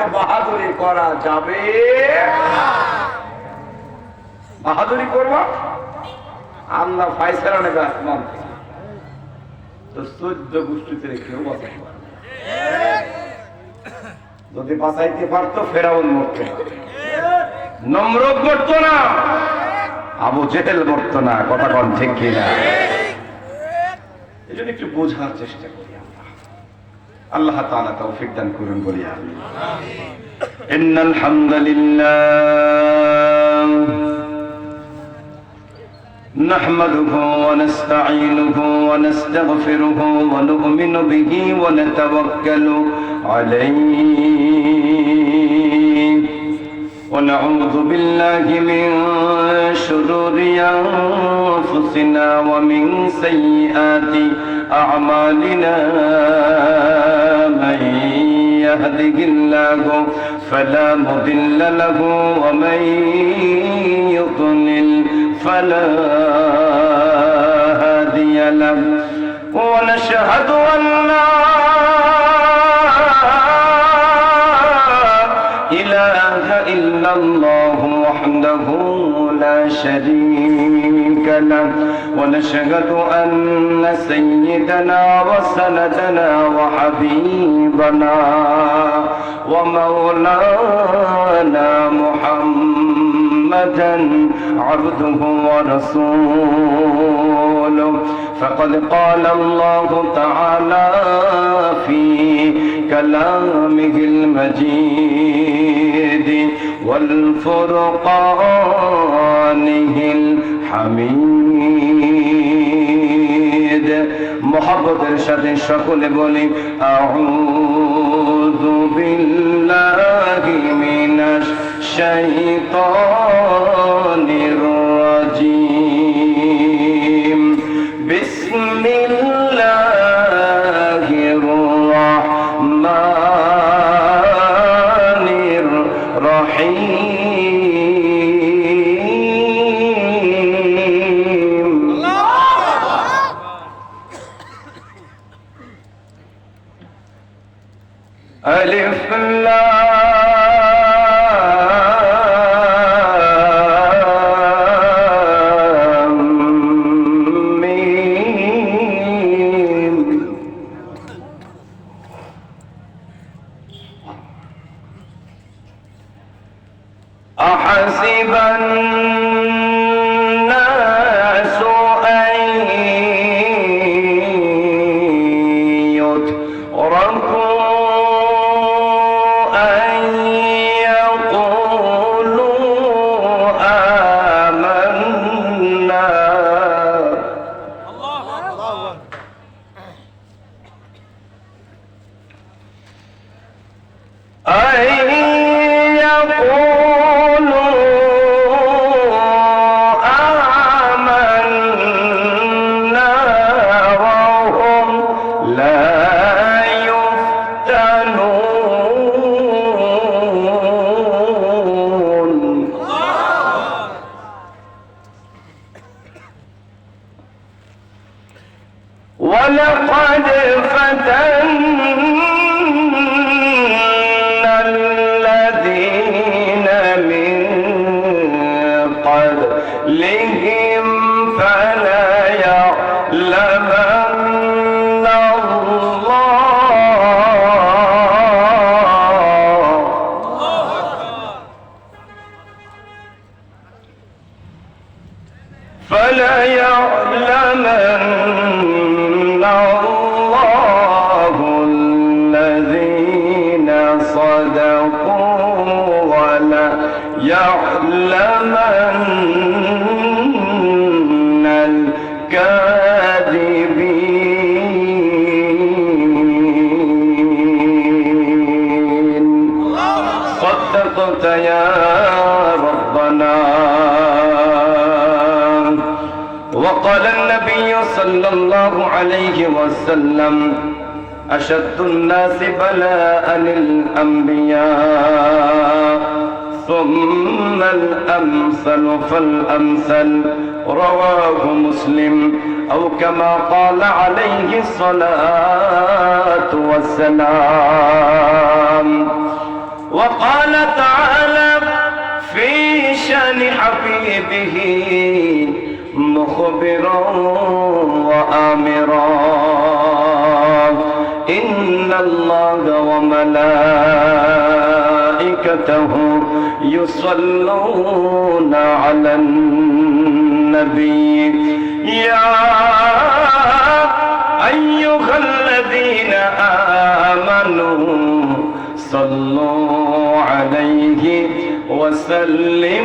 কোনো বাহাদুরি করা যাবে বাহাদুরি করব আল্লাহ ফায়সালা নেবে আসমান থেকে তো 14 গোষ্ঠীতে কেউ বাঁচাতে পারবে যদি বাঁচাইতে পারতো ফেরাউন মরতো নমরুদ মরতো না আবু জেহেল মরতো না কথা কোন ঠিক কিনা এজন্য একটু বোঝার চেষ্টা করি আল্লাহ তাআলা তৌফিক দান করুন বলি আমিন ইন্নাল হামদুলিল্লাহ নাহমাদুহু ওয়া নাস্তাঈনুহু ওয়া নাস্তাগফিরুহু ওয়া নু'মিনু বিহি ওয়া নাতাওয়াক্কালু আলাইহি ওয়া নাউযু বিল্লাহি মিন শুরুরি আনফুসিনা ওয়া মিন সাইয়্যাতি أعمالنا من يهده الله فلا مضل له ومن يضلل فلا هادي له ونشهد أن لا إله إلا الله وحده لا شريك له ونشهد أن سيدنا وسندنا وحبيبنا ومولانا محمدا عبده ورسوله فقد قال الله تعالى في كلامه المجيد والفرقانه الحميد محبতের সাথে সকলে বলি আউযু বিল্লাহি মিনাশ শাইতানির রাজীম বিসমিল্লাহির রাহমানির রহিম ألف لام ميم أحسب الناس أن يتركوا ولقد فتنا الذين من قبلهم فليعلمن الله الذين صدقوا وليعلمن الكاذبين صدقت يا ربنا وقال النبي صلى الله عليه وسلم أشد الناس بلاء الأنبياء ثم الأمثل فالأمثل رواه مسلم أو كما قال عليه الصلاة والسلام به مخبرا وآمرا إن الله وملائكته يصلون على النبي يا أيها الذين آمنوا صلوا عليه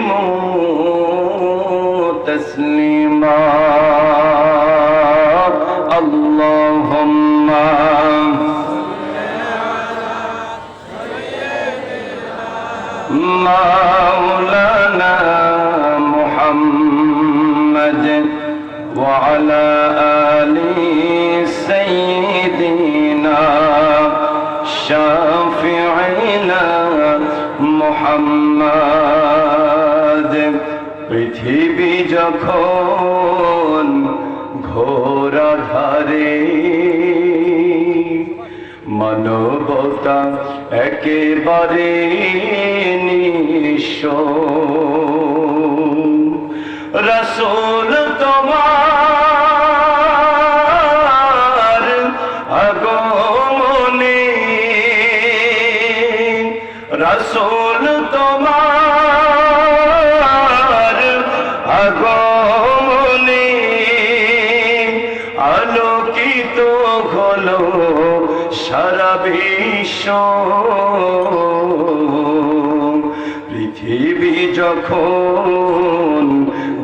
وسلموا تسليما اللهم مولانا محمد وعلى آل سيدنا شافعنا محمد পৃথিবী যখন ঘোর ধারে মানবতা একেবারে নিঃস্ব রাসূল তোমার আগমনে রাসূল তোমার আগমনে আলোকিত হলো সারা বিশ্ব পৃথিবী যখন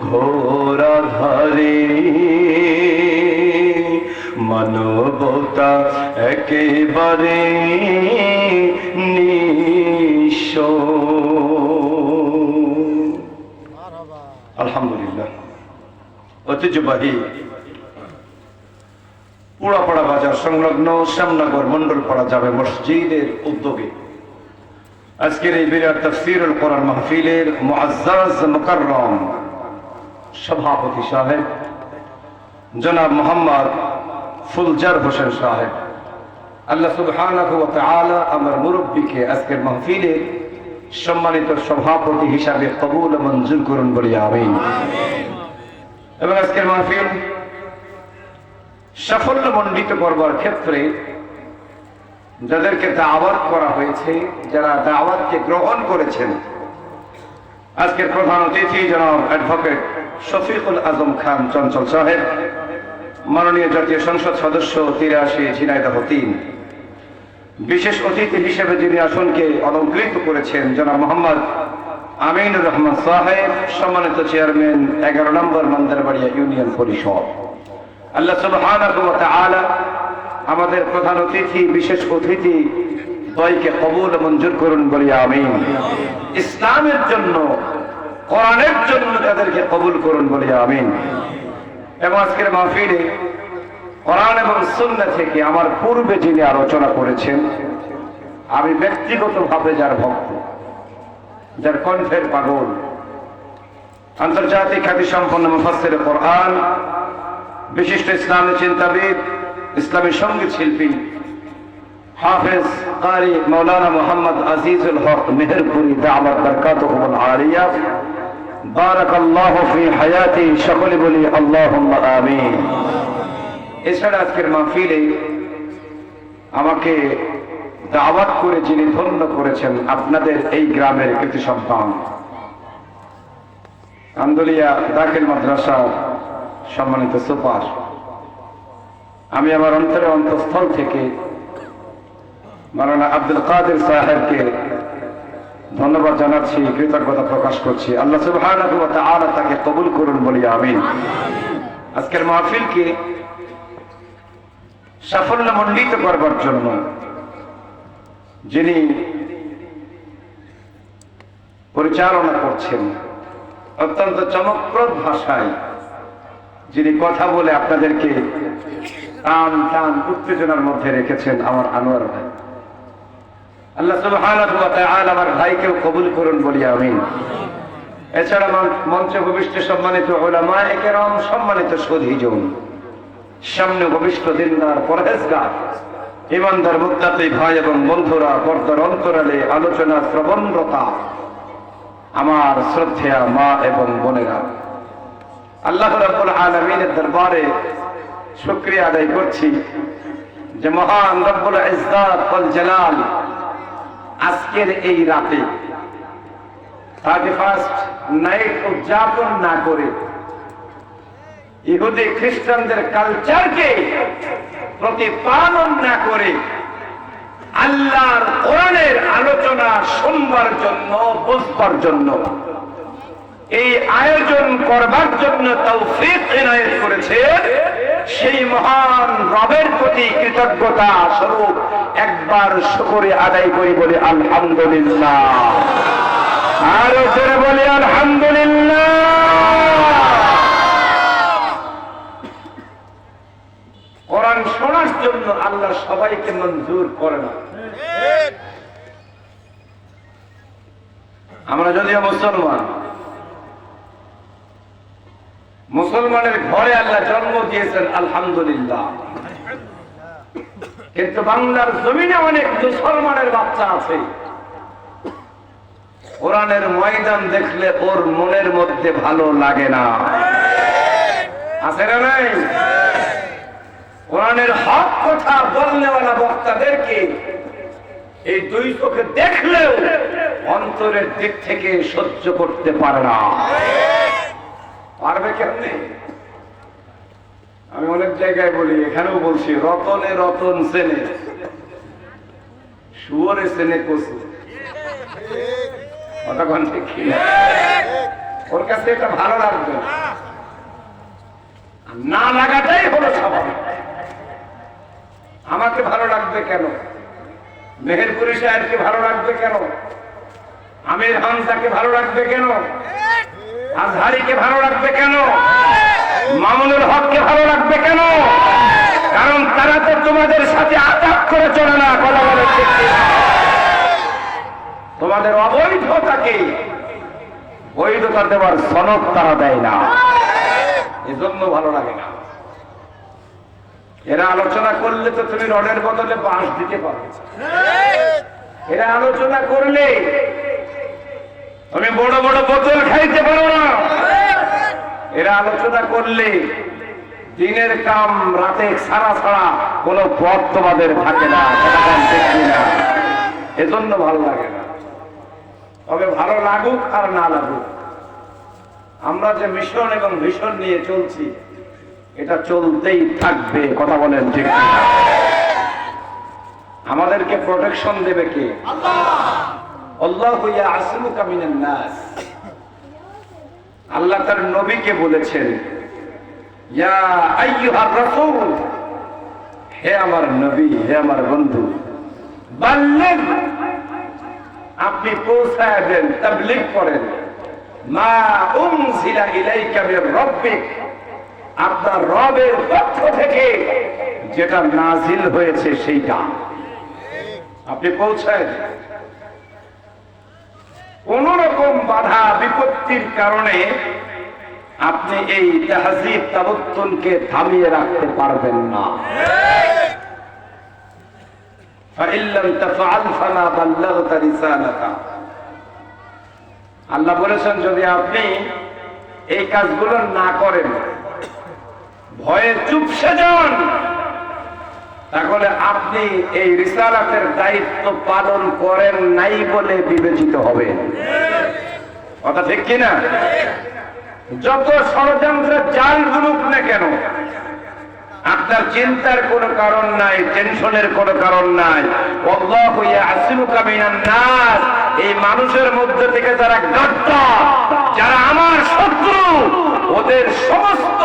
ঘোর ধারে মানবতা একেবারে নিঃস্ব আলহামদুলিল্লাহ ঐতিহ্যবাহী পুরাপাড়া বাজার সংলগ্ন শ্যামনগর মন্ডলপাড়া জামে মসজিদের উদ্যোগে আজকের এই বিরাট তাফসীরুল কোরআন মাহফিলের মুআজ্জাজ মুকাররম সভাপতি সাহেব জনাব মোহাম্মদ ফুলজার হোসেন সাহেব আল্লাহ সুবহানাহু ওয়া তাআলা আমার মুরব্বিকে আজকের মাহফিলের সম্মানিত সভাপতি হিসাবে কবুল ও মঞ্জুর করুন বলি আমিন। এবং আজকের মাহফিল সাফল্যমণ্ডিত করবার ক্ষেত্রে যাদেরকে দাওয়াত করা হয়েছে, যারা দাওয়াতকে গ্রহণ করেছেন, আজকের প্রধান অতিথি জনাব অ্যাডভোকেট শফিকুল আজম খান চঞ্চল সাহেব, মাননীয় জাতীয় সংসদ সদস্য 83 ঝিনাইদহ 3, বিশেষ অতিথি হিসেবে যিনি আসনকে অলঙ্কৃত করেছেন জনাব মোহাম্মদ আমিনুর রহমান সাহেব, সম্মানিত চেয়ারম্যান 11 নম্বর মন্দারবাড়িয়া ইউনিয়ন পরিষদ। আল্লাহ সুবহানাহু ওয়া তাআলা আমাদের প্রধান অতিথি, বিশেষ অতিথি দ্বয়কে কবুল ও মঞ্জুর করুন বলি আমিন। ইসলামের জন্য, কোরআনের জন্য তাদেরকে কবুল করুন বলি আমিন। এবং আজকের মাহফিলে কোরআন এবং সুন্নাহ থেকে আমার পূর্বে যিনি আলোচনা করেছেন, আমি ব্যক্তিগতভাবে যার ভক্ত, যার কণ্ঠের পাগল, আন্তর্জাতিক খ্যাতিসম্পন্ন মুফাসসির কোরআন, বিশিষ্ট ইসলামী চিন্তাবিদ, ইসলামী সঙ্গীত শিল্পী হাফেজ কারি মৌলানা মোহাম্মদ আজিজুল হক মেহেরপুরি দাওয়াত বরকাতুহুল আলিয়া বারাকাল্লাহু ফি হায়াতি, সকলে বলি আল্লাহুম্মা আমিন। এছাড়া আজকের মাহফিলে আমাকে দাওয়াত করে যিনি ধন্য করেছেন, আপনাদের এই গ্রামের কৃতি সন্তান, আন্দোলিয়া দাখিল মাদ্রাসা সম্মানিত সুপার, আমি আমার অন্তরে অন্তঃস্থল থেকে মাওলানা আব্দুল কাদের সাহেবকে ধন্যবাদ জানাচ্ছি, কৃতজ্ঞতা প্রকাশ করছি। আল্লাহ সুবহানাহু ওয়া তাআলা তাকে কবুল করুন বলি আমিন। আজকের মাহফিলকে সাফল্যমণ্ডিত করবার জন্য যিনি পরিচালনা করছেন, অত্যন্ত চমকপ্রদ ভাষায় যিনি কথা বলে আপনাদেরকে টান টান উত্তেজনার মধ্যে রেখেছেন, আমার আনোয়ার ভাই। আল্লাহ সুবহানাহু ওয়া তাআলা আমার ভাইকেও কবুল করুন বলি আমিন। এছাড়া মঞ্চে উপবিষ্ট সম্মানিত উলামায়ে কেরাম, সম্মানিত সুধীজন, সামনে উপবিষ্ট দিনদার পরহেজগার ইমানদার মুত্তাকি ভাই এবং বন্ধুরা, পর্দার অন্তরালে আলোচনা শ্রবণরতা আমার শ্রদ্ধেয়া মা এবং বোনেরা, আল্লাহ রাব্বুল আলামিনের দরবারে শুকরিয়া আদায় করছি যে মহান রব্বুল ইজ্জত ওয়াল জালাল আজকের এই রাতে 31st নাইট উদযাপন না করে ইহুদি খ্রিস্টানদের কালচারকে প্রতিপালন না করে আল্লাহর কোরআনের আলোচনা শুনবার জন্য, বুঝবার জন্য, এই আয়োজন করবার জন্য তৌফিক এনায়েত করেছেন, সেই মহান রবের প্রতি কৃতজ্ঞতা স্বরূপ একবার শুকরিয়া আদায় করি, বলি আলহামদুলিল্লাহ। আর জোরে বলি আলহামদুলিল্লাহ। কোরআন শোনার জন্য আল্লাহ সবাইকে মঞ্জুর করে না। আমরা যদিও মুসলমানের ঘরে আল্লাহ জন্ম দিয়েছেন আলহামদুলিল্লাহ, কিন্তু বাংলার জমিনে অনেক মুসলমানের বাচ্চা আছে, কোরআনের ময়দান দেখলে ওর মনের মধ্যে ভালো লাগে না। আছে না নাই? কোরআনের হক কথা বলনেওয়ালা বক্তাদেরকে এই দুই চোখে দেখলেও অন্তরের দিক থেকে সহ্য করতে পারে না। পারবে কেমনে? আমি অনেক জায়গায় বলি, এখানেও বলছি, রতনে রতন চেনে, শুয়োরে চেনে কচু। কতক্ষণ ঠিক কিনা? ওর কাছে এটা ভালো লাগবে না, লাগাটাই হলো স্বাভাবিক। আমাকে ভালো লাগবে কেন? মেহেরপুরি সাহেবকে ভালো লাগবে কেন? আমির হামজাকে ভালো লাগবে কেন? আজহারিকে ভালো লাগবে কেন? মামুনুল হককে ভালো লাগবে কেন? কারণ তারা তো তোমাদের সাথে আতাপ করে চলে না। কথা বলে ঠিক কিনা? তোমাদের অবৈধতাকে বৈধতা দেওয়ার সনদ তারা দেয় না, এজন্য ভালো লাগে না। এরা আলোচনা করলে তো তুমি রডের বদলে বাঁশ দিতে পারো, এরা আলোচনা করলে তুমি বড় বড় বোতল খাইতে পারো না, এরা আলোচনা করলে দিনের কাম রাতে ছাড়া ছাড়া কোনো পথ তোমাদের থাকে না। এজন্য ভালো লাগে না। তবে ভালো লাগুক আর না লাগুক, আমরা যে মিশন এবং ভিশন নিয়ে চলছি এটা চলতেই থাকবে। কথা বলেন ঠিক না? আমাদেরকে প্রোটেকশন দেবে কে? আল্লাহু ইয়াসিমুকা মিনান নাস। আল্লাহ তার নবীকে বলেছেন, ইয়া আইয়ুহার রাসূল, হে আমার নবী, হে আমার বন্ধু, বাল্লিগ, আপনি পৌঁছায় দেন, তাবলীগ করেন, মা উনজিলা ইলাইকা মির রাব্বিক, আপনার রবের পক্ষ থেকে যেটা নাজিল হয়েছে সেইটা আপনি পৌঁছায় দেন। কোন রকম বাধা বিপত্তির কারণে আপনি এই তাহজিব তাবত্তুনকে থামিয়ে রাখতে পারবেন না। ফাইল্লাম তাফআল ফামা বাল্লাগতা রিসালাতা। আল্লাহ বলেছেন, যদি আপনি এই কাজগুলো না করেন, ভয়ে চুপসে যান, তাহলে আপনি এই রিসালাতের দায়িত্ব পালন করেন নাই বলে বিবেচিত হবেন। কথা ঠিক কিনা? যত ষড়যন্ত্রের জাল বুনুক না কেন, আপনার চিন্তার কোনো কারণ নাই, টেনশনের কোনো কারণ নাই। আল্লাহু ইয়াসিমুকা মিনান নাস, এই মানুষের মধ্যে থেকে যারা গাদ্দার, যারা আমার শত্রু, ওদের সমস্ত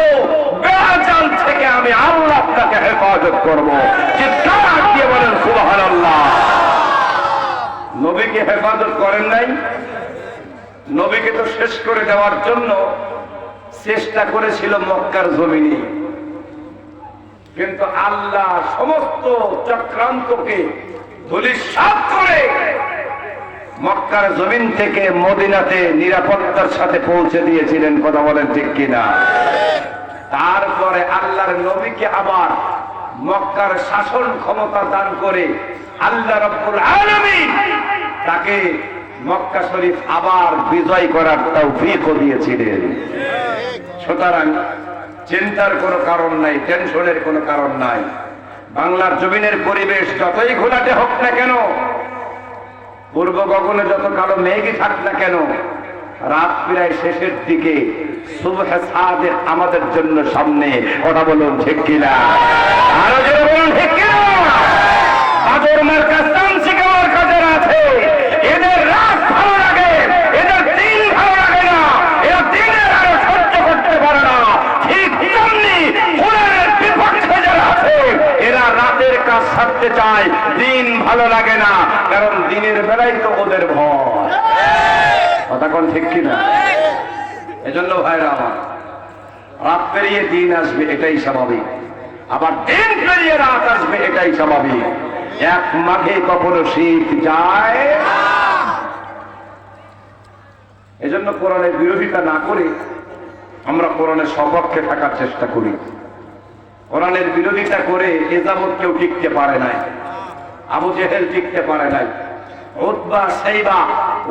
বেজাল থেকে আমি আল্লাহ আপনাকে হেফাজত করব। চিৎকার দিয়ে বলেন সুবহানাল্লাহ। নবীকে হেফাজত করেন নাই? নবীকে তো শেষ করে দেওয়ার জন্য চেষ্টা করেছিল মক্কার জমিনে, কিন্তু আল্লাহ সমস্ত চক্রান্তকে ধূলিসাৎ করে মক্কার জমিন থেকে মদিনাতে নিরাপত্তার সাথে পৌঁছে দিয়েছিলেন। কথা বলেন ঠিক কিনা? তারপরে আল্লাহর নবীকে আবার মক্কার শাসন ক্ষমতা দান করে আল্লাহ রাব্বুল আলামিন তাকে মক্কা শরীফ আবার বিজয় করার তৌফিকও দিয়েছিলেন। সুতরাং চিন্তার কোনো কারণ নাই, টেনশনের কোনো কারণ নাই। বাংলার জমিনের পরিবেশ যতই ঘোলাটে হোক না কেন, পূর্ব গগনে যত কালো মেঘই থাক না কেন, রাত প্রায় শেষের দিকে সুবহে সাদেক আমাদের জন্য সামনে। কথা বলুন ঠিক কিনা? আরো জোরে বলুন ঠিক কিনা? বাদর মার্কা তামসিকা মার্কা যারা আছে, এদের রাত ভালো লাগে, এদের দিন ভালো লাগে না, এরা দিনের আরো সহ্য করতে পারে না। ঠিক তেমনি কোরআনের বিপক্ষে যারা আছে, এরা রাতের কাজ ছাড়তে চায়, দিন ভালো লাগে না, কারণ দিনের বেলায় তো ওদের ভয়। কথা কোন ঠিক কিনা? এজন্য ভাইরা আমার, রাত পেরিয়ে দিন আসবে এটাই স্বাভাবিক, আবার দিন পেরিয়ে রাত আসবে এটাই স্বাভাবিক। এক মাঘে কখনো শীত যায়। এজন্য কোরআনের বিরোধিতা না করে আমরা কোরআনের সপক্ষে থাকার চেষ্টা করি। কোরআনের বিরোধিতা করে এ যাবৎ কেউ টিকতে পারে নাই। আবু জেহেল টিকতে পারে নাই, উতবা, সাইবা,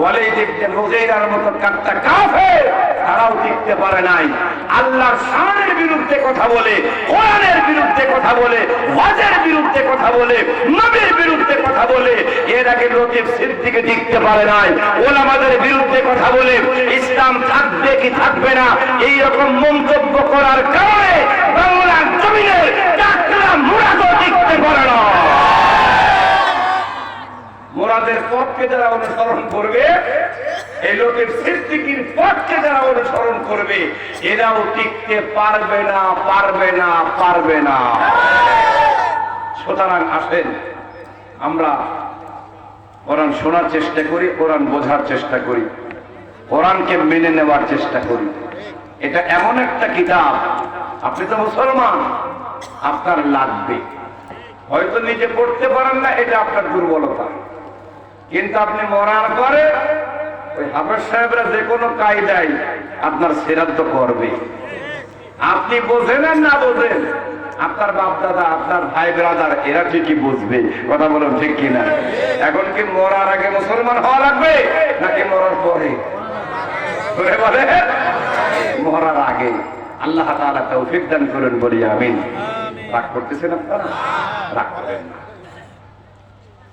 ওয়ালিদ ইবনে মুগীরার মতো কাট্টা কাফের তারাও টিকতে পারে নাই। আল্লাহর শানের বিরুদ্ধে কথা বলে, কোরআনের বিরুদ্ধে কথা বলে, ওয়াজের বিরুদ্ধে কথা বলে, নবীর বিরুদ্ধে কথা বলে এর আগে লতিফ সিদ্দিকী টিকতে পারে নাই। ওলামাদের বিরুদ্ধে কথা বলে ইসলাম থাকবে কি থাকবে না এই রকম মন্তব্য করার কারণে বাংলার জমিনের টাকলা মুরাদও টিকতে পারে না। মুরাদের পথকে যারা অনুসরণ করবে, এই লতিফ সিদ্দিকীর পথকে যারা অনুসরণ করবে, এরাও টিকতে পারবে না, পারবে না, পারবে না। সুতরাং আসেন আমরা কোরআন শোনার চেষ্টা করি, কোরআন বোঝার চেষ্টা করি, কোরআনকে মেনে নেওয়ার চেষ্টা করি। এটা এমন একটা কিতাব, আপনি তো মুসলমান, আপনার লাগবে। হয়তো নিজে পড়তে পারেন না, এটা আপনার দুর্বলতা, কিন্তু আপনি মরার পরে ওই হাফেজ সাহেবরা যে কোনো কায়দায় আপনার শ্রাদ্ধ করবে। আপনি বোঝেন আর না বোঝেন, আপনার বাপ দাদা, আপনার ভাই ব্রাদার এরা ঠিকই বুঝবে। কথা বলুন ঠিক কিনা? এখন কি মরার আগে মুসলমান হওয়া লাগবে নাকি মরার পরে? বলে মরার আগে। আল্লাহ তাআলা তৌফিক দান করেন, বলি আমিন। রাগ করতেছেন আপনারা? রাগ করেন না।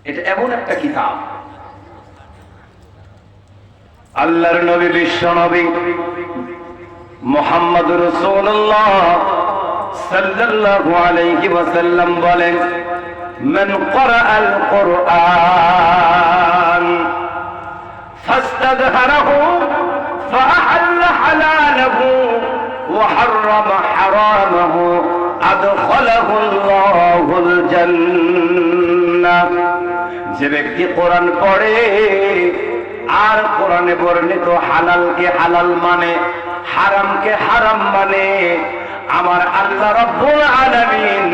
এটা এমন একটা কিতাব, আল্লাহর নবী, বিশ্ব নবী মুহাম্মদুর রাসূলুল্লাহ সাল্লাল্লাহু আলাইহি ওয়াসাল্লাম বলেন, মান ক্বরাআল কুরআন ফাস্তাযহারাহু ফাআহাল্লা হালালাহু ওয়া হাররামা হারামাহু আদখালাহু আল্লাহুল জান্নাহ। যে ব্যক্তি কোরআন পড়ে আর কোরআনে বর্ণিত হালালকে হালাল মানে, হারামকে হারাম মানে, আমার আল্লাহ রাব্বুল আলামিন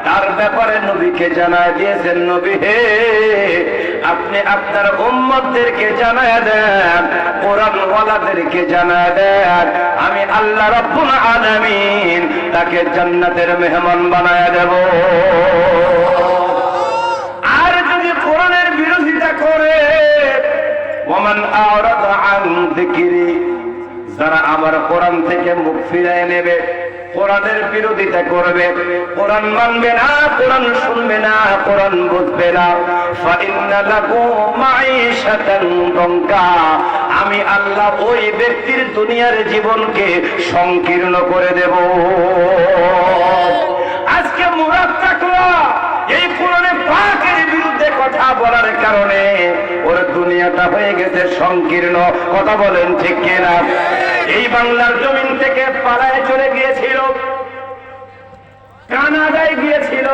তার ব্যাপারে নবীকে জানায় দিয়েছেন, নবী হে, আপনি আপনার উম্মতদেরকে জানায় দেন, কোরআন ওয়ালাদেরকে জানায় দেন, আমি আল্লাহ রাব্বুল আলামিন তাকে জান্নাতের মেহমান বানায় দেব। আর যদি কোরআনের বিরোধিতা করে, ওমান আরাদা আন যিকরি, যারা আমার কোরআন থেকে মুখ ফিরিয়ে নেবে, কোরআনের বিরোধিতা করবে, কোরআন মানবে না, কোরআন শুনবে না, কোরআন বুঝবে না, ফাইন্না লাহু মাঈশাতান দঙ্কা, আমি আল্লাহ ওই ব্যক্তির দুনিয়ার জীবনকে সংকীর্ণ করে দেব। আজকে মুরাদ থাকলো এই কোরআনে পাকের বিরুদ্ধে কথা বলার কারণে ওর দুনিয়াটা হয়ে গেছে সংকীর্ণ। কথা বলেন ঠিক কিনা? এই বাংলার জমিন থেকে পালায় চলে গিয়েছিল, কানাডায় গিয়েছিল,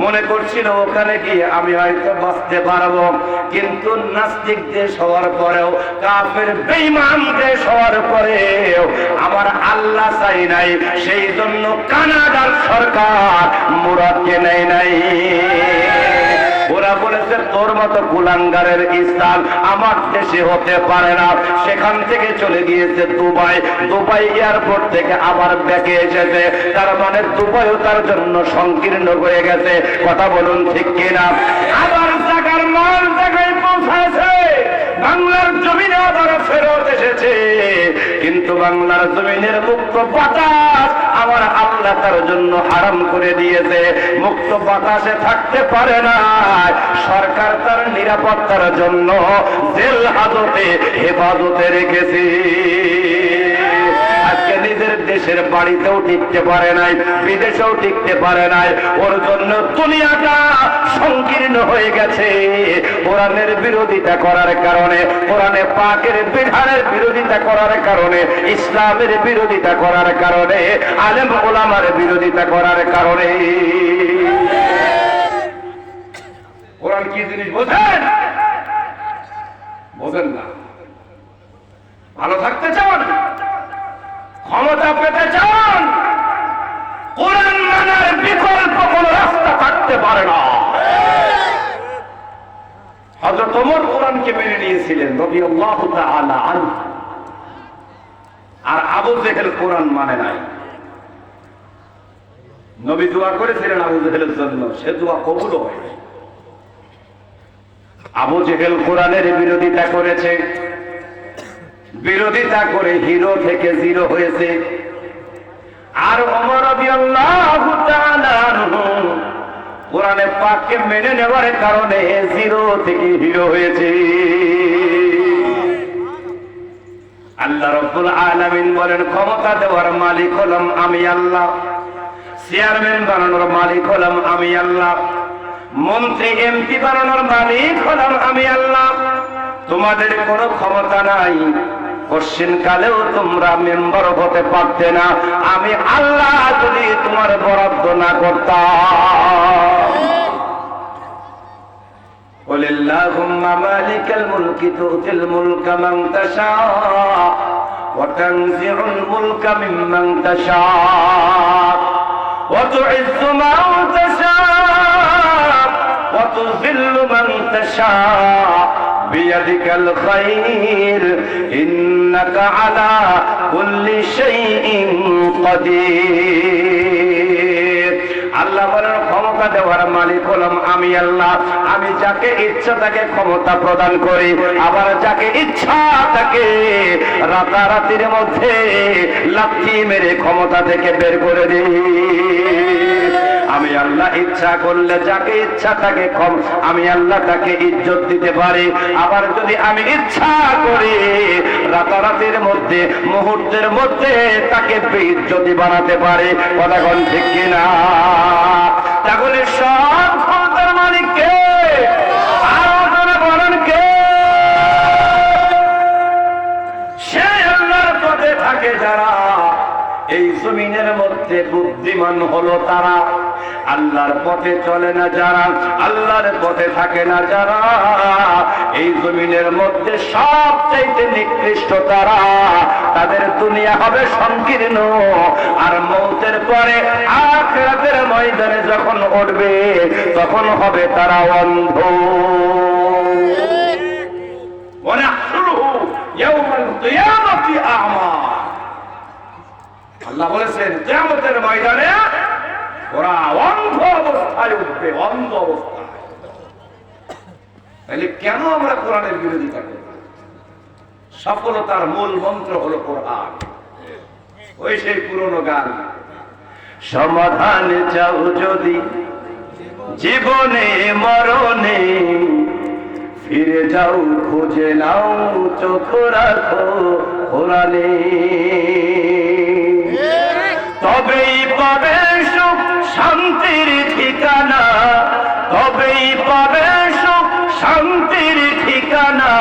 মনে করছিল ওখানে গিয়ে আমি হয়তো বাঁচতে পারবো, কিন্তু নাস্তিক দেশ হওয়ার পরেও, কাফের বেঈমান দেশ হওয়ার পরেও আমার আল্লাহ চাই নাই, সেই জন্য কানাডার সরকার মুরাদকে নেয় নাই। ওরা বলেছে তোর মতো কুলাঙ্গারের ইসলাম আমার দেশে হতে পারে না। সেখান থেকে চলে গিয়েছে দুবাই, দুবাই এয়ারপোর্ট থেকে আবার ব্যাকে এসেছে, তার মানে দুবাইও তার জন্য সংকীর্ণ হয়ে গেছে। কথা বলুন ঠিক কিনা? আবার জায়গার মাল জায়গায় পৌঁছাছে, বাংলা যেহেতু বাংলার জমিনের মুক্ত বাতাস আমার আল্লাহ তার জন্য হারাম করে দিয়েছে, মুক্ত বাতাসে থাকতে পারে না, সরকার তার নিরাপত্তার জন্য জেল হাজতে হেফাজতে রেখেছে। আজকে নিজের দেশের বাড়িতেও টিকতে পারে নাই, বিদেশেও টিকতে পারে নাই, ওর জন্য দুনিয়াটা সংকীর্ণ হয়ে গেছে। কোরআনের বিরোধিতা করার কারণে, কোরআনে পাকের বিধানের বিরোধিতা করার কারণে, ইসলামের বিরোধিতা করার কারণে, আলেম ওলামার বিরোধিতা করার কারণে। কোরআন কি জিনিস বোঝেন? বোঝেন না। ভালো থাকতে চান, ক্ষমতা পেতে চান, কোরআন মানার বিকল্প কোন রাস্তা থাকতে পারে না। হযরত ওমর কোরআনকে মেনে নিয়েছিলেন রাদিয়াল্লাহু তাআলা আনহু, আর আবু জেহেল কোরআন মানে নাই। নবী দোয়া করেছিলেন আবু জেহেলের জন্য, সে দোয়া কবুল হয়। আবু জেহেল কোরআনের বিরোধিতা করেছে, বিরোধিতা করে হিরো থেকে জিরো হয়েছে। আর ওমর রাদিয়াল্লাহু তাআলা আনহু কোরআনে পাককে মেনে নেওয়ার কারণে জিরো থেকে হিরো হয়েছে। আল্লাহ রাব্বুল আলামিন বলেন, ক্ষমতা দেওয়ার মালিক হলাম আমি আল্লাহ, চেয়ারম্যান বানানোর মালিক হলাম আমি আল্লাহ, মন্ত্রী এমপি বানানোর মালিক হলাম আমি আল্লাহ। তোমাদের কোনো ক্ষমতা নাই, কোশ্চিন কালেও তোমরা মেম্বার হতে পারতে না, আমি আল্লাহ যদি তোমার বরাদ্দ না করতাম। ওয়ালিল্লাহুম্মা মালিকাল মুলকি তুতিল মুলকা মান তাশা ওয়া তানজিউল মুলকা মিম্মান তাশা ওয়া তুইজ্জু মান তাশা ওয়া তুযিল্লু মান তাশা বিয়াদিকাল খায়র ইন্নাকা আলা কুল্লি শাইইন কাদির। আল্লাহ বলেন, ক্ষমতা দেওয়ার মালিক হলাম আমি আল্লাহ, আমি যাকে ইচ্ছা তাকে ক্ষমতা প্রদান করি, আবার যাকে ইচ্ছা তাকে রাতারাতির মধ্যে লাথি মেরে ক্ষমতা থেকে বের করে দিই। আমি আল্লাহ ইচ্ছা করলে যাকে ইচ্ছা তাকে আমি আল্লাহ তাকে ইজ্জত দিতে পারি, আবার যদি আমি ইচ্ছা করি রাতারাতির মধ্যে মুহূর্তের মধ্যে তাকে বেইজ্জতি বানাতে পারে। কথা কোন ঠিক কিনা? তাহলে সব ক্ষমতার মালিক কে? আরো জোরে বলেন কে? সে আল্লাহর পথে থাকে যারা, এই জমিনের মধ্যে বুদ্ধিমান হলো তারা। আল্লাহর পথে চলে না যারা, আল্লাহর পথে থাকে না যারা, এই জমিনের মধ্যে সবচাইতে নিকৃষ্ট তারা। তাদের দুনিয়া হবে সংকীর্ণ, আর মৌতের পরে আখিরাতের ময়দানে যখন উঠবে তখন হবে তারা অন্ধ। ওয়ানাহশুরুহু ইয়াওমাল কিয়ামাতি আ'মা। আল্লাহ বলেছেন কিয়ামতের ময়দানে ওরা অন্ধ অবস্থায় উঠবে, অন্ধ অবস্থায়। তাহলে কেন আমরা কোরআনের বিরোধিতা করি? সফলতার মূল মন্ত্র হলো কোরআন। ওই সেই পুরনো গান, সমাধান চাও যদি জীবনে মরণে, ফিরে যাও খুঁজে নাও চোখ রাখো কোরআনে, তবেই পাবে সুখ শান্তির ঠিকানা, তবেই পাবে সুখ শান্তির ঠিকানা,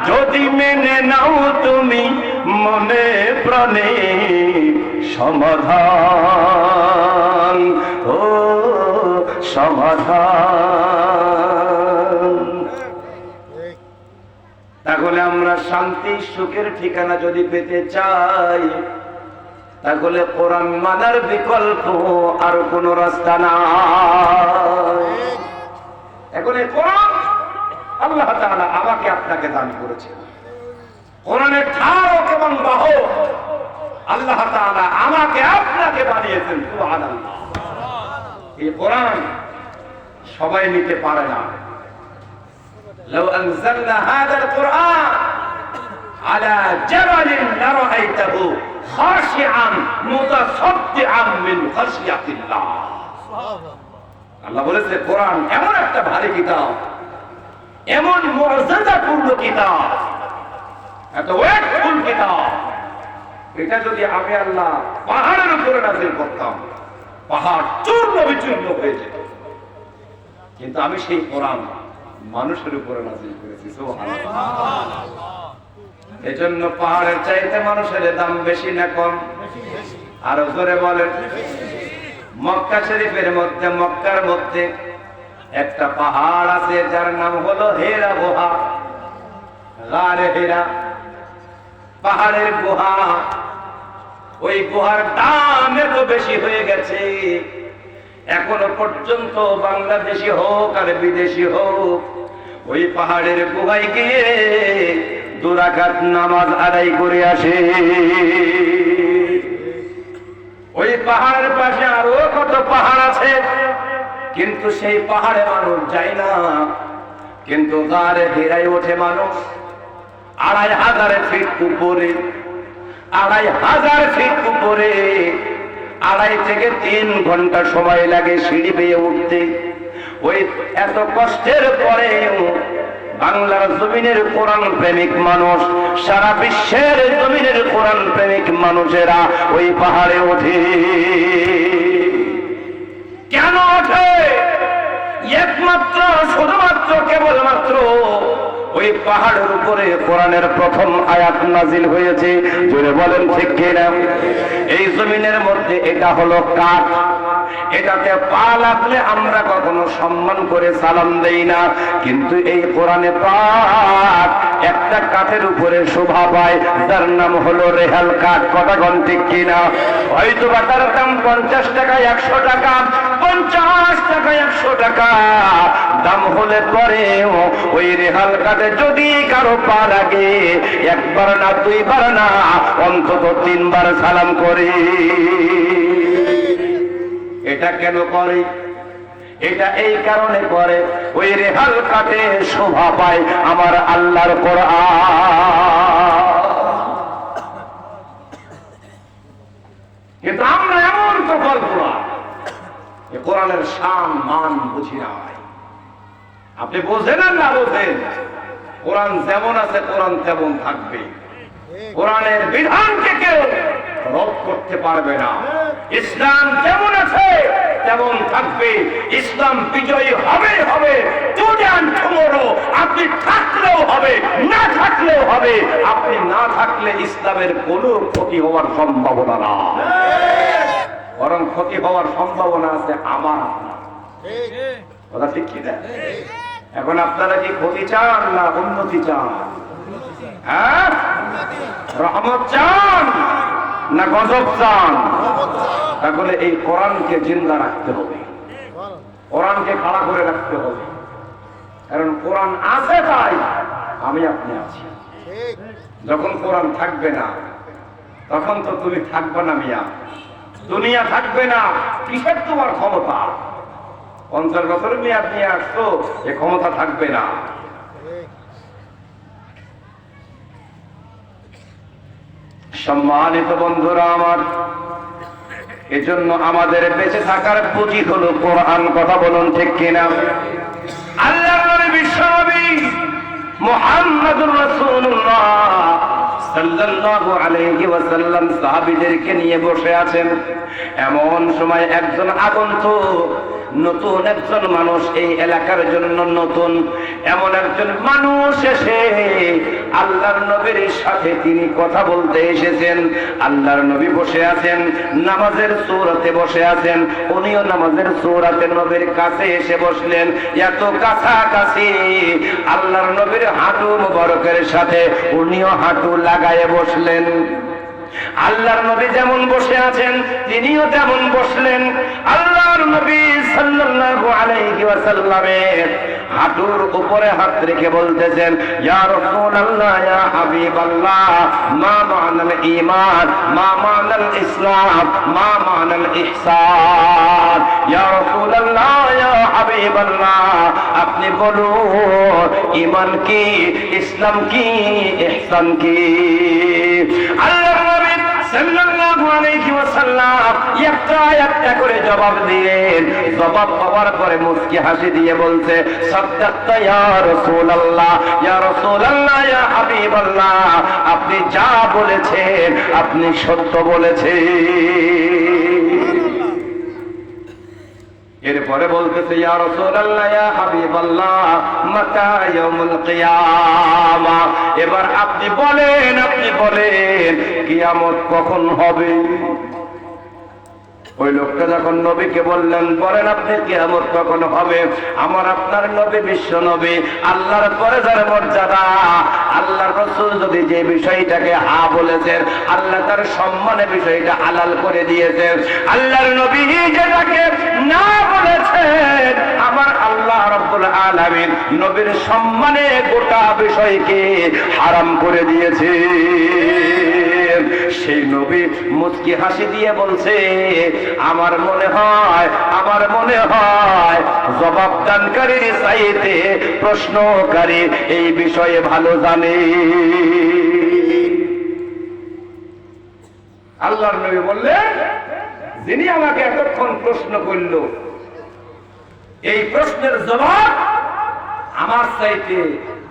যদি মেনে নাও তুমি মনে প্রাণে সমাধান, ও সমাধান। তাহলে আমরা শান্তি সুখের ঠিকানা যদি পেতে চাই, তাহলে কোরআন মানার বিকল্প আর কোন রাস্তা নাই। এখন এই কোরআন আল্লাহ তাআলা আমাকে আপনাকে দান করেছেন, কোরআনের ধারক এবং বাহক আল্লাহ তাআলা আমাকে আপনাকে বানিয়েছেন। সুবহানাল্লাহ। এই কোরআন সবাই নিতে পারে না। লাউ আনজালনা হাযাল কুরআন আলা জাবালিন লারাআইতাহু খাশিআন মুতাসাদ্দিআন মিন খাশিয়াতিল্লাহ। আল্লাহ বলেছে কোরআন এমন একটা ভারী কিতাব, এমন মুআজিজাপূর্ণ কিতাব, এত ওয়েটফুল কিতাব, এটা যদি আমি আল্লাহ পাহাড়ের উপরে নাযিল করতাম, পাহাড় চূর্ণ বিচূর্ণ হয়ে যেত। কিন্তু আমি সেই কোরআন মানুষের উপরে নাযিল করেছি। সুবহানাল্লাহ। এজন্য পাহাড়ের চাইতে মানুষের দাম বেশি না কম? আরো জোরে বলেন। মক্কা শরীফের মধ্যে, মক্কার মধ্যে একটা পাহাড় আছে যার নাম হলো হেরা গুহা, গারে হেরা, পাহাড়ের গুহা। ওই গুহার দাম এত বেশি হয়ে গেছে, এখনো পর্যন্ত বাংলাদেশি হোক আর বিদেশি হোক ওই পাহাড়ের গুহায় গিয়ে 2 রাকাত নামাজ আদায় করে আসে। ওই পাহাড়ের পাশে আরো কত পাহাড় আছে, কিন্তু সেই পাহাড়ে মানুষ যায় না। কিন্তু গারে হেরায় ওঠে মানুষ 2500 ফিট উপরে, 2500 ফিট উপরে 2.5 থেকে 3 ঘন্টা সময় লাগে সিঁড়ি বেয়ে উঠতে। ওই এত কষ্টের পরেও বাংলার জমিনের কোরআন প্রেমিক মানুষ, সারা বিশ্বের জমিনের কোরআন প্রেমিক মানুষেরা ওই পাহাড়ে ওঠে। কেন ওঠে? একমাত্র শুধুমাত্র কেবলমাত্র ওই পাহাড়ের উপরে কোরআনের প্রথম আয়াত নাজিল হয়েছে। জোরে বলেন ঠিক কিনা? এই জমিনের মধ্যে এটা হলো কাঠ, এটাতে পা লাগলে আমরা কখনো সম্মান করে সালাম দেই না, কিন্তু এই কোরআনে পাক একটা কাঠের উপরে শোভা পায়, যার নাম হলো রেহাল কাঠ। কথা কোন ঠিক কিনা? হয়তো বা তার দাম 50 টাকা, 100 টাকা, 50 টাকা, 100 টাকা দাম হলে পরে ওই রেহাল কাঠে যদি কারো পা লাগে, 1 বার না 2 বার না, অন্তত 3 বার সালাম করে। এটা কেন করে? এটা এই কারণে করে, ওই রেহাল কাটে শোভা পায় আমার আল্লাহর কোরআন। কিন্তু আমরা এমন তো কল্পনা, কোরআনের শান মান বুঝি নাই। আপনি বোঝেন আর না বোঝেন, কোরআন যেমন আছে কোরআন তেমন থাকবে। কোরআনের বিধানকে কেউ রদ করতে পারবে না। ইসলাম যেমন আছে তেমন থাকবে। ইসলাম বিজয়ী হবে হবে, আপনি থাকলেও হবে, না থাকলেও হবে। আপনি না থাকলে ইসলামের কোনো ক্ষতি হওয়ার সম্ভাবনা না, বরং ক্ষতি হওয়ার সম্ভাবনা আছে আমার আপনার। কথা ঠিক কি না? এখন আপনারা কি ক্ষতি চান না উন্নতি চান? হ্যাঁ, রহমত চান না গজব চান? তাহলে এই কোরআনকে জিন্দা রাখতে হবে, কোরআনকে খাড়া করে রাখতে হবে। কারণ কোরআন আছে তাই আমি আপনি আছি। যখন কোরআন থাকবে না তখন তো তুমি থাকবে না মিয়া, দুনিয়া থাকবে না। কিসের তোমার ক্ষমতা? 50 বছর মেয়াদ নিয়ে আসতো, এ ক্ষমতা থাকবে না। সম্মানিত বন্ধুরা আমার, এজন্য আমাদের বেঁচে থাকার পুঁজি হলো কোরআন। কথা বলুন ঠিক কিনা? আল্লাহর নবী বিশ্বনবী মুহাম্মদুর রাসূলুল্লাহ সাল্লাল্লাহু আলাইহি ওয়াসাল্লাম সাহাবীদেরকে নিয়ে বসে আছেন। এমন সময় একজন আগন্তুক, নতুন একজন মানুষ, এই এলাকার জন্য নতুন এমন একজন মানুষ এসে আল্লাহর নবীর সাথে তিনি কথা বলতে এসেছেন। আল্লাহর নবী বসে আছেন, নামাজের সূরাতে বসে আছেন, উনিও নামাজের সূরাতে নবীর কাছে এসে বসলেন। এত কাছাকাছি, আল্লাহর নবীর হাঁটু মুবারকের সাথে উনিও হাঁটু লাগায়ে বসলেন। আল্লাহর নবী যেমন বসে আছেন তিনিও তেমন বসলেন। আল্লাহর আল্লাহর নবী সাল্লাল্লাহু আলাইহি ওয়াসাল্লামের হাঁটুর উপরে হাত রেখে বলতেছেন, ইয়া রাসূলুল্লাহ ইয়া হাবিবাল্লাহ, মা মা'নাল ঈমান, মা মা'নাল ইসলাম, মা মা'নাল ইহসান। ইয়া রাসূলুল্লাহ ইয়া হাবিবাল্লাহ, আপনি বলুন ঈমান কি, ইসলাম কি, ইহসান কি? আল্লাহর নবী সাল্লাল্লাহু আলাইহি ওয়াসাল্লাম একটা একটা করে জবাব দিলেন। জবাব পাওয়ার পরে মুস্কি হাসি দিয়ে বলছে, সাদ্দাক্তা ইয়া রাসূলুল্লাহ, ইয়া রাসূলুল্লাহ ইয়া হাবিবাল্লাহ, আপনি যা বলেছেন আপনি সত্য বলেছেন। এরপরে বলতেছে, ইয়া রাসূলুল্লাহ ইয়া হাবিবাল্লাহ, মাতা ইয়াউমুল কিয়ামা, এবার আপনি বলেন কিয়ামত কখন হবে? ওই লোকটা যখন নবীকে বললেন, বলেন আপনি কিয়ামত কখন হবে? আমার আপনার নবী বিশ্ব নবী, আল্লাহর পরে যার মর্যাদা, আল্লাহর রাসূল যদি যে বিষয়টাকে হা বলেছেন, আল্লাহ তার সম্মানে বিষয়টা হালাল করে দিয়েছেন। আল্লাহর নবী যেটাকে না বলেছেন, আমার আল্লাহ রাব্বুল আলামিন নবীর সম্মানে গোটা বিষয়কে হারাম করে দিয়েছে। সেই নবী মুস্কি হাসি দিয়ে বলছে, আমার মনে হয় জবাবদানকারীর চাইতে প্রশ্নকারী এই বিষয়ে ভালো জানে। আল্লাহর নবী বললেন, যিনি আমাকে এতক্ষণ প্রশ্ন করল, এই প্রশ্নের জবাব আমার চাইতে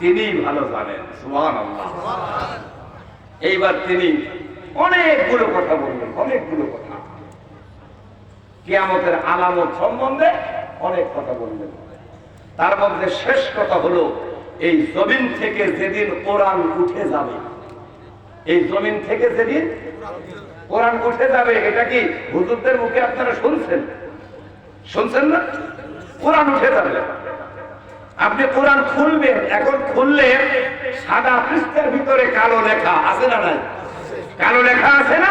তিনি ভালো জানেন। সুবহানাল্লাহ। এইবার তিনি অনেকগুলো কথা বললেন, অনেকগুলো কথা, কিয়ামতের আলামত সম্বন্ধে অনেক কথা বললেন। তার মধ্যে শেষ কথা হলো, এই জমিন থেকে যেদিন কোরআন উঠে যাবে, এই জমিন থেকে যেদিন কোরআন উঠে যাবে, এটা কি হুজুরদের মুখে আপনারা শুনছেন না? কোরআন উঠে যাবে। আপনি কোরআন খুলবেন, এখন খুললে সাদা পৃষ্ঠার ভিতরে কালো লেখা আছে না নাই? কালো লেখা আছে না?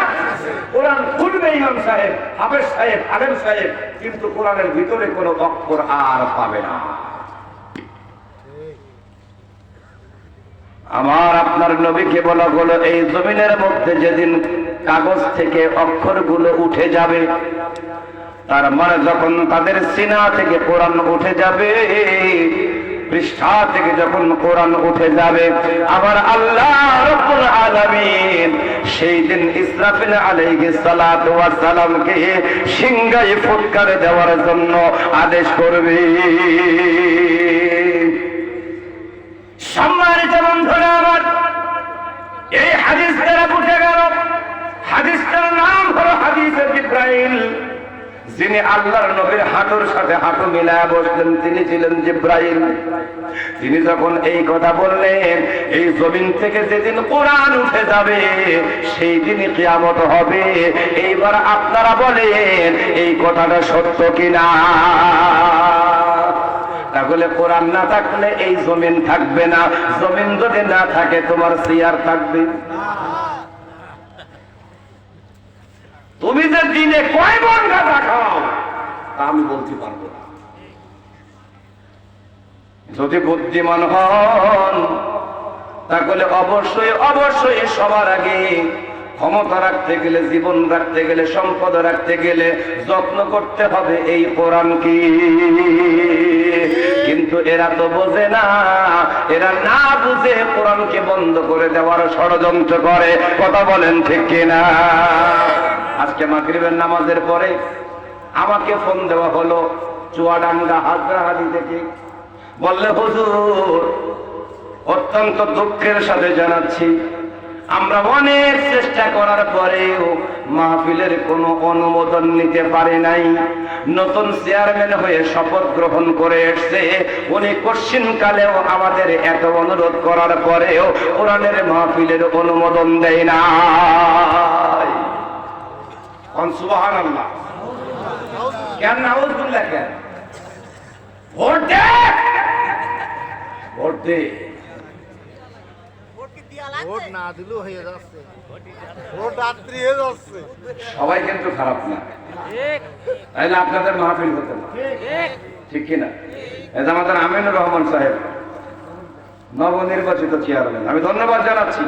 কোরআন খুলবে ইমাম সাহেব, হাফেজ সাহেব, আলেম সাহেব, কিন্তু কোরআনের ভিতরে কোনো অক্ষর আর পাবে না। আমার আপনার নবীকে বলা হলো, এই জমিনের মধ্যে যেদিন কাগজ থেকে অক্ষরগুলো উঠে যাবে, তার মানে যখন তাদের সিনা থেকে কোরআন উঠে যাবে, পৃষ্ঠা থেকে যখন কোরআন উঠে যাবে, আমার আল্লাহ রাব্বুল আলামিন সেই দিন ইসরাফিল আলাইহিস সালাতু ওয়াস সালামকে সিংহায় ফুৎকার দেওয়ার জন্য আদেশ করবে। সম্মানিত বন্ধুরা আমার, এই হাদিস দ্বারা বুঝে গেল, হাদিসটার নাম হলো হাদিসে জিবরাইল। যিনি আল্লাহর নবীর হাঁটুর সাথে হাঁটু মিলায়া বসলেন, তিনি ছিলেন জিবরাইল। তিনি যখন এই কথা বললেন, এই জমিন থেকে যেদিন কোরআন উঠে যাবে সেই দিনই কিয়ামত হবে। এইবার আপনারা বলেন এই কথাটা সত্য কিনা? তাহলে কোরআন না থাকলে এই জমিন থাকবে না, জমিন যদি না থাকে তোমার চেয়ার থাকবে। তুমি যে দিনে কয় মন গাঁজা খাও তা আমি বলতে পারবো না। যদি বুদ্ধিমান হন তাহলে অবশ্যই সবার আগে ক্ষমতা রাখতে গেলে, জীবন রাখতে গেলে, সম্পদ রাখতে গেলে যত্ন করতে হবে এই কোরআন কি। কিন্তু এরা তো বোঝে না, এরা না বুঝে কোরআনকে বন্ধ করে দেওয়ার ষড়যন্ত্র করে। কথা বলেন ঠিক কিনা? আজকে মাগরিবের নামাজের পরে আমাকে ফোন দেওয়া হলো চুয়াডাঙ্গা হাজরাহাটি থেকে। বললে, হুজুর অত্যন্ত দুঃখের সাথে জানাচ্ছি, আমরা অনেক চেষ্টা করার পরেও মাহফিলের কোনো অনুমোদন নিতে পারি নাই। নতুন চেয়ারম্যান হয়ে শপথ গ্রহণ করে এসছে, উনি কোশ্চিনকালেও আমাদের এত অনুরোধ করার পরেও কোরআনের মাহফিলের অনুমোদন দেয় না। সুবহানাল্লাহ। কেন নাউযুবিল্লাহ? কেন? ভোট দে, ভোট দে। ভোট না দিলেও হয়ে যাচ্ছে, ভোট রাত্রি হয়ে যাচ্ছে। সবাই কিন্তু খারাপ না, তাইলে আপনাদের মাহফিল হতে না, ঠিক কিনা? এই যে আমাদের আমিনুর রহমান সাহেব নবনির্বাচিত চেয়ারম্যান, আমি ধন্যবাদ জানাচ্ছি।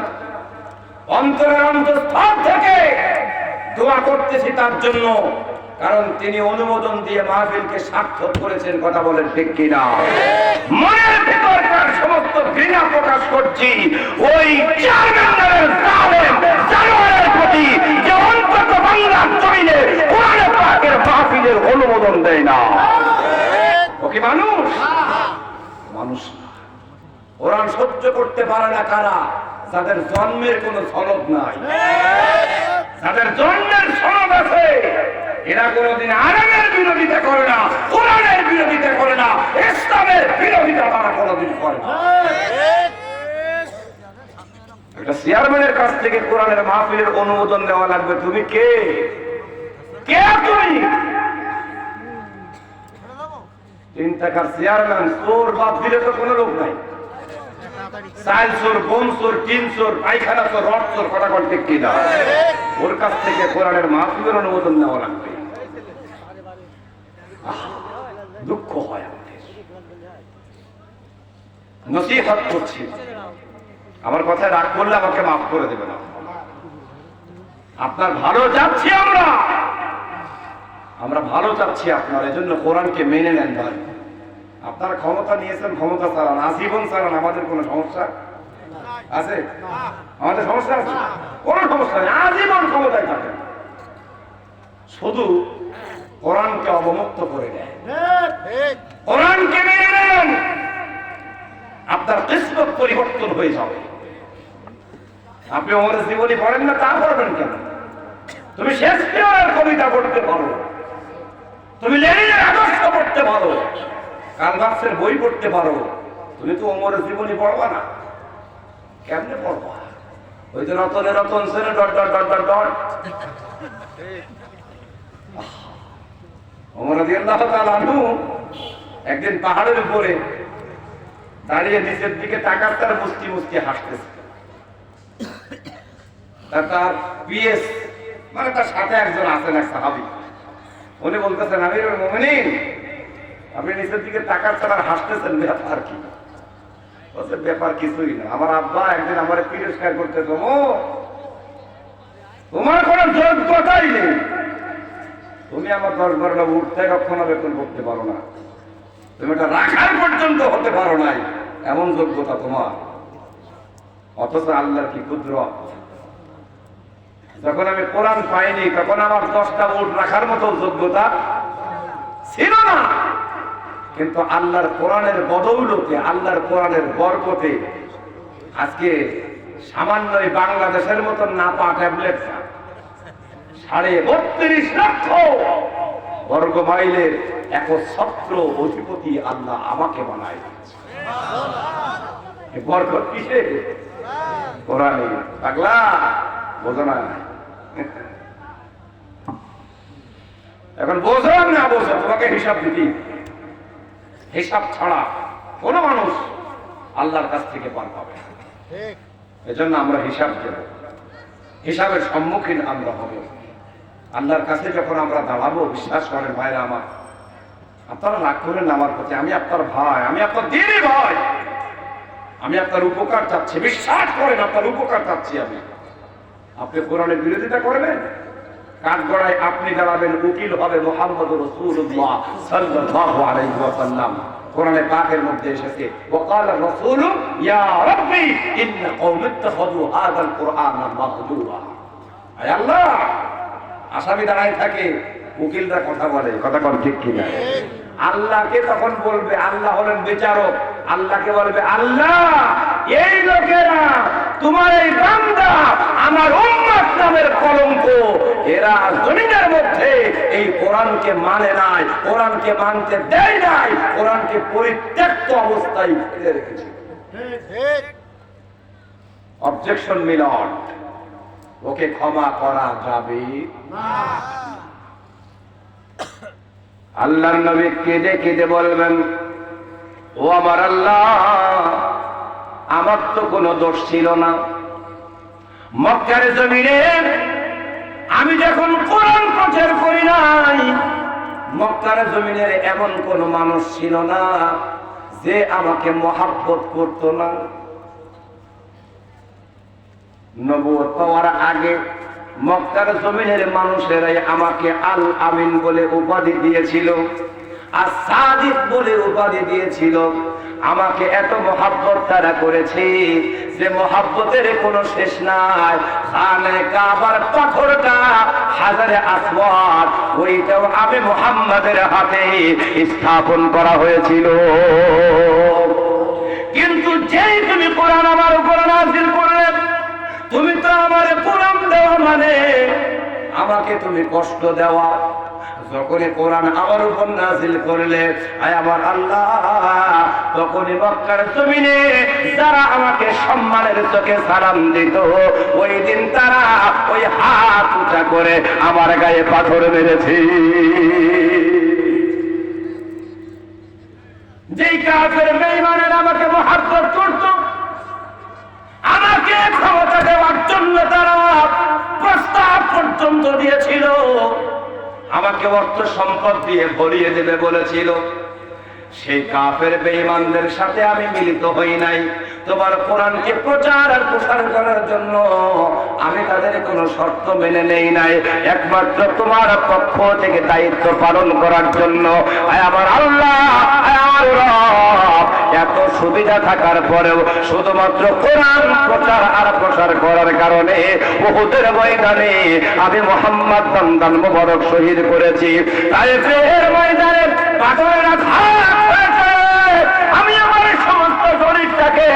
অন্তরের অন্তঃস্থল থেকে দোয়া করতেছি তার জন্য, কারণ তিনি অনুমোদন দিয়ে মাহফিলকে সার্থক করেছেন। কথা বলেন ঠিক কিনা? মনের ভিতরকার সমস্ত ঘৃণা প্রকাশ করছি ওই চেয়ারম্যানের জানোয়ারের প্রতি, যে অন্তত বাংলার জমিনে কোরআন পাকের মাহফিলের অনুমোদন দেয় না। ও কি মানুষ? মানুষ না। কোরআন সহ্য করতে পারে না কারা? যাদের জন্মের কোনো সনদ নাই, যাদের জন্মের সনদ আছে, এরা কোনদিন আরামের বিরোধিতা করে না, কোরআনের বিরোধিতা করে না, ইসলামের বিরোধিতা তারা কোনদিন করে না। একটা চেয়ারম্যানের কাছ থেকে কোরআনের মাহফিলের অনুমোদন নেওয়া লাগবে। তুমি কে? কে তুমি? 3 টাকার চেয়ারম্যান, চোর বাদ দিলে তো কোনো লোক নাই। চাল চোর, বোম চোর, টিন চোর, পায়খানা চোর, রড চোর, কথা বলতে কি না? ওর কাছ থেকে কোরআনের মাহফিলের অনুমোদন নেওয়া লাগবে। দুঃখ হয় আমাদের। নসিহত করছি, আমার কথায় রাগ করলে আমাকে মাফ করে দেবে না। আপনার ভালো চাচ্ছি আমরা ভালো চাচ্ছি আপনার, এজন্য কোরআনকে মেনে নেন ভাই। আপনারা ক্ষমতা নিয়েছেন, ক্ষমতা চালান, আজীবন চালান, আমাদের কোনো সমস্যা আছে? আমাদের সমস্যা আছে? কোনো সমস্যা নেই, আজীবন ক্ষমতায় থাকেন। শুধু কোরআনকে অবমুক্ত করে দেয়, কোরআনকে মেনে নেন, আপনার কিসমত পরিবর্তন হয়ে যাবে। আপনি ওমরের জীবনী পড়েন না, তা পড়বেন কেন? তুমি শেক্সপিয়ারের কবিতা পড়তে পারো, তুমি লেনিনের আদর্শ পড়তে পারো, কার্ল মার্ক্সের বই পড়তে পারো, তুমি তো ওমরের জীবনী পড়বা না। কেমনে পড়বা? ওই যে রতনে রতন সেনে dot dot dot dot dot. Omar রাদিয়াল্লাহু তাআলা আনহু একদিন পাহাড়ের উপরে দাঁড়িয়ে নিচের দিকে তাকাচ্ছে আর মুস্কি মুস্কি হাসতেছে। তার পিএস মানে তার সাথে একজন আছেন, এক সাহাবী, উনি বলতেছেন, আমিরুল মুমিনিন, আপনি নিচের দিকে তাকাচ্ছেন আর হাসতেছেন, ব্যাপার কি? বলছে, ব্যাপার কিছুই না, আমার আব্বা একদিন আমার তিরস্কার করতে, তোমার কোনো যোগ্যতাই নেই, তুমি আমার 10-12 উঠতে রক্ষণাবেক্ষণ করতে পারো না, তুমি এটা রাখার পর্যন্ত হতে পারো নাই, এমন যোগ্যতা তোমার। অথচ আল্লাহর কি কুদরত! যখন আমি কোরআন পাইনি তখন আমার 10টা উট রাখার মতো যোগ্যতা ছিল না, কিন্তু আল্লাহর কোরআনের বদৌলতে, আল্লাহর কোরআনের বরকতে আজকে সামান্য বাংলাদেশের মতন নাপা ট্যাবলেট 32.5 লক্ষ বর্গ মাইলের একচ্ছত্র অধিপতি আল্লাহ আমাকে বানায় দিয়েছে। বরকত কিসে? কোরআনে। পাগলা, বোঝো না? এখন বোঝো না বোঝো, তোমাকে হিসাব দিতে, হিসাব ছাড়া কোন মানুষ আল্লাহর কাছ থেকে পার পাবে না। এজন্য আমরা হিসাব দেব, হিসাবের সম্মুখীন আমরা হব। আল্লাহর কাছে যখন আমরা দাঁড়াবো, বিশ্বাস করেন ভাইরা আমার, আপনারা রাগ করেন না আমার প্রতি, আমি আপনার ভাই, আমি আপনার দিনই ভাই, আমি আপনার উপকার চাচ্ছি, বিশ্বাস করেন আপনার উপকার চাচ্ছি আমি। আপনি কোরআনের বিরোধিতা করবেন, কাঠগড়ায় আপনি দাঁড়াবেন, উকিল হবে মুহাম্মদ রাসূলুল্লাহ সাল্লাল্লাহু আলাইহি ওয়াসাল্লাম। কোরআনে পাকের মধ্যে এসেছে, ওয়াকালা রাসূলু ইয়া রাব্বি ইন্না কওমি ইত্তাখাযু হাযাল কুরআনা মাহজুরা। আয় আল্লাহ, আসামি দাঁড়ায় থাকে, উকিলরা কথা বলে, কথা কোন ঠিক কিনা? আল্লাহকে তখন বলবে, আল্লাহ হলেন বিচারক, আল্লাহকে বলবে, আল্লাহ এই লোকেরা তোমার এই বান্দা আমার উম্মত নামের কলঙ্ক, এরা জমিনের মধ্যে এই কোরআনকে মানে নাই, কোরআনকে মানতে দেয় নাই, কোরআনকে পরিত্যক্ত অবস্থায় ফেলে রেখেছে। অবজেকশন মিলট, ওকে ক্ষমা করা যাবে না। আল্লাহর নবী কেঁদে কেঁদে বলবেন, ও আমার আল্লাহ, আমার তো কোনো দোষ ছিল না, মক্কার জমিনে আমি যখন কোরআন প্রচার করি নাই, মক্কার জমিনের এমন কোন মানুষ ছিল না যে আমাকে মহাব্বত করত না। নবুয়ত পাওয়ার আগে মক্কার জমিনের মানুষেরাই আমাকে আল আমিন বলে উপাধি দিয়েছিল, as-সাদিক বলে উপাধি দিয়েছিল। আমাকে এত মহাব্বত তারা করেছে যে মহাব্বতের কোনো শেষ নাই। খানে কাবার পাথরটা, হাজারে আসওয়াদ, ওইটাও আমি মুহাম্মাদের হাতে স্থাপন করা হয়েছিল। কিন্তু যেই তুমি কোরআন আমার উপর নাযিল করলে, তুমি তো আমার কোরআন দেওয়া মানে আমাকে তুমি কষ্ট দেওয়া। যখনই কোরআন আমার উপর নাযিল করলে, আয় আমার আল্লাহ, তখনই মক্কার জমিনে যারা আমাকে সম্মানের চোখে সালাম দিত, ওই দিন তারা ওই হাত উঁচা করে আমার গায়ে পাথর মেরেছে। যেই কাফের বেঈমানেরা আমাকে মহব্বত করত, আমাকে ক্ষমতা দেওয়ার জন্য তারা প্রস্তাব পর্যন্ত দিয়েছিল, আমাকে অর্থ সম্পদ দিয়ে ভরিয়ে দেবে বলেছিল, সেই কাফের বেঈমানদের সাথে আমি মিলিত হই নাই। তোমার কোরআনকে প্রচার আর প্রসার করার জন্য আমি তাদের কোনো শর্ত মেনে নেই নাই, একমাত্র তোমার পক্ষ থেকে দায়িত্ব পালন করার জন্য। আয় আমার আল্লাহ, আয় আমার রব, এত সুবিধা থাকার পরেও শুধুমাত্র কোরআন প্রচার আর প্রসার করার কারণে উহুদের ময়দানে আমি মুহাম্মদ দান মুবারক শহীদ করেছি। তায়েফের ময়দানে পাথরের আঘাত হয়েছে, আমি আমার সমস্ত শরীরটাকে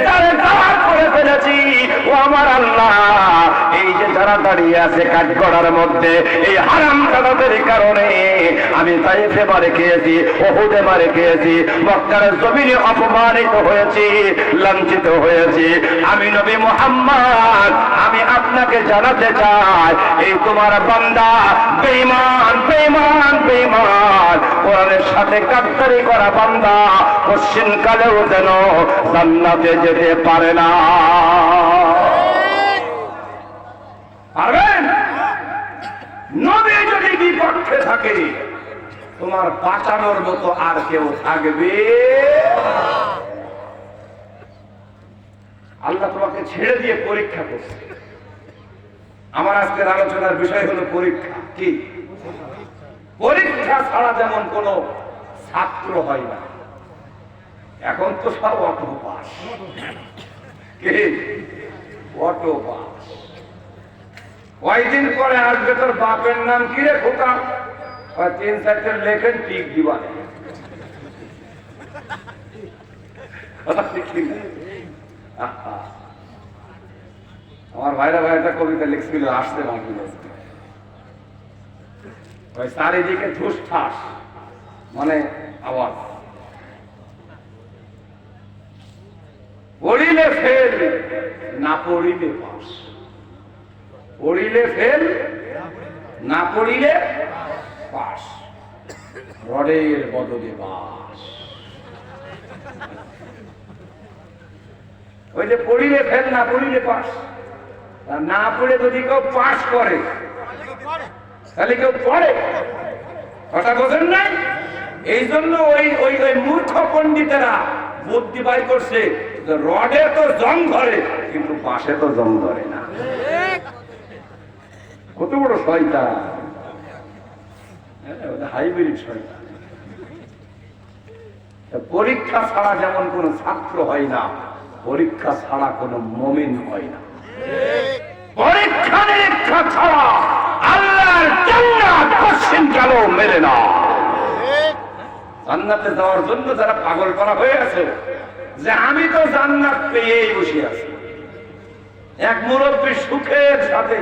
জারজার করে ফেলেছি। ও আমার আল্লাহ, এই যে যারা দাঁড়িয়ে আছে কাঠগড়ার মধ্যে, এই হারাম দাদাদের কারণে আমি তায়েফে মারে খেয়েছি, উহুদে মারে খেয়েছি, মক্কার জমিনে অপমানিত হয়েছি, লাঞ্ছিত হয়েছি। আমি নবী মুহাম্মদ, আমি আপনাকে জানাতে চাই, এই তোমার বান্দা বেঈমান বেঈমান বেঈমান কোরআনের সাথে গাদ্দারি করা বান্দা পশ্চিম কালেও যেন জান্নাতে যেতে পারে না। পারবেন? নবী যদি বিপক্ষে থাকে, তোমার বাঁচানোর মতো আর কেউ থাকবে? আল্লাহ তোমাকে ছেড়ে দিয়ে পরীক্ষা করছে। আমার আজকের আলোচনার বিষয় হলো পরীক্ষা। কি পরীক্ষা ছাড়া যেমন কোন ছাত্র হয় না, এখন তো সব অটো পাস। কি অটো পাস? কয়দিন পরে আসবে তোর বাপের নাম কি রে খোকা? 3-4 লেখেন টিক দিবা। আমার ভাইরা ভাই একটা কবিতা লিখছিল, আসতে বাকি চারিদিকে ঠুস ঠাস, মানে আওয়াজ। পড়িলে ফেল, না পড়িলে পাস। পড়িলে ফেল, না পড়িলে পাস। রডের বদলে বাস। ওই যে পড়িলে ফেল, না পড়িলে পাস। না পড়ে যদি কেউ পাস করে, তাহলে কেউ পড়ে। কথা বোঝেন নাই? এই জন্য ওই ওই ওই মূর্খ পণ্ডিতেরা বুদ্ধি বাই করছে, রডে তো জং ধরে কিন্তু পাশে তো জং ধরে না। কত বড় শয়তান, হাইব্রিড শয়তান। পরীক্ষা ছাড়া যেমন কোন ছাত্র হয় না, পরীক্ষা ছাড়া কোন মুমিন হয় না। পরীক্ষা নিরীক্ষা ছাড়া আল্লাহর জান্নাত কোশ্চেন কেন মেলে না? জান্নাতে যাওয়ার জন্য যারা পাগল করা হয়ে আছে, যে আমি তো জান্নাত পেয়েই বসে আছি। এক মুরব্বী সুখের সাথে,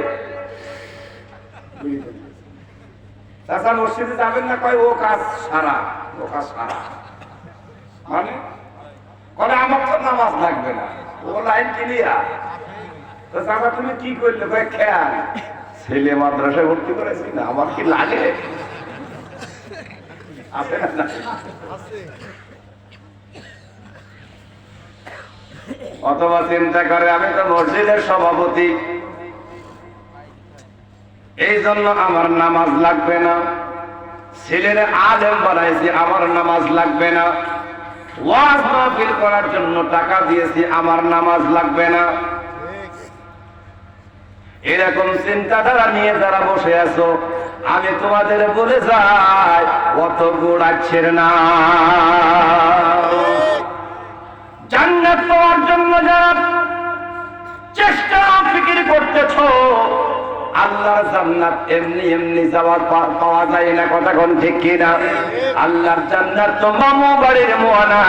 চাচা মসজিদে যাবেন না, কয় ও কাজ সারা, ও কাজ সারা। মানে বলে আমার তো নামাজ লাগবে না, ও লাইন ক্লিয়ার। তো চাচা তুমি কি করলে? ভাই খেয়াল, ছেলে মাদ্রাসায় ভর্তি করেছি না, আমার কি লাগে? আছে না? অথবা চিন্তা করে আমি তো মসজিদের সভাপতি, এই জন্য আমার নামাজ লাগবে না। ছেলের আলেম বানাইছি, আমার নামাজ লাগবে না। ওয়াজ মাহফিল করার জন্য টাকা দিয়েছি, আমার নামাজ লাগবে না। এরকম চিন্তাধারা নিয়ে যারা বসে আছো, আমি তোমাদের বলে যাই, অত গোড়াচ্ছেন না। জান্নাত পাওয়ার জন্য যারা চেষ্টা ফিকির করতেছো, আল্লাহর জান্নাত এমনি এমনি পাওয়া যায় না। কথা কোন ঠিক কিনা? আল্লাহর জান্নাত তো মামু বাড়ির মোয়ানা।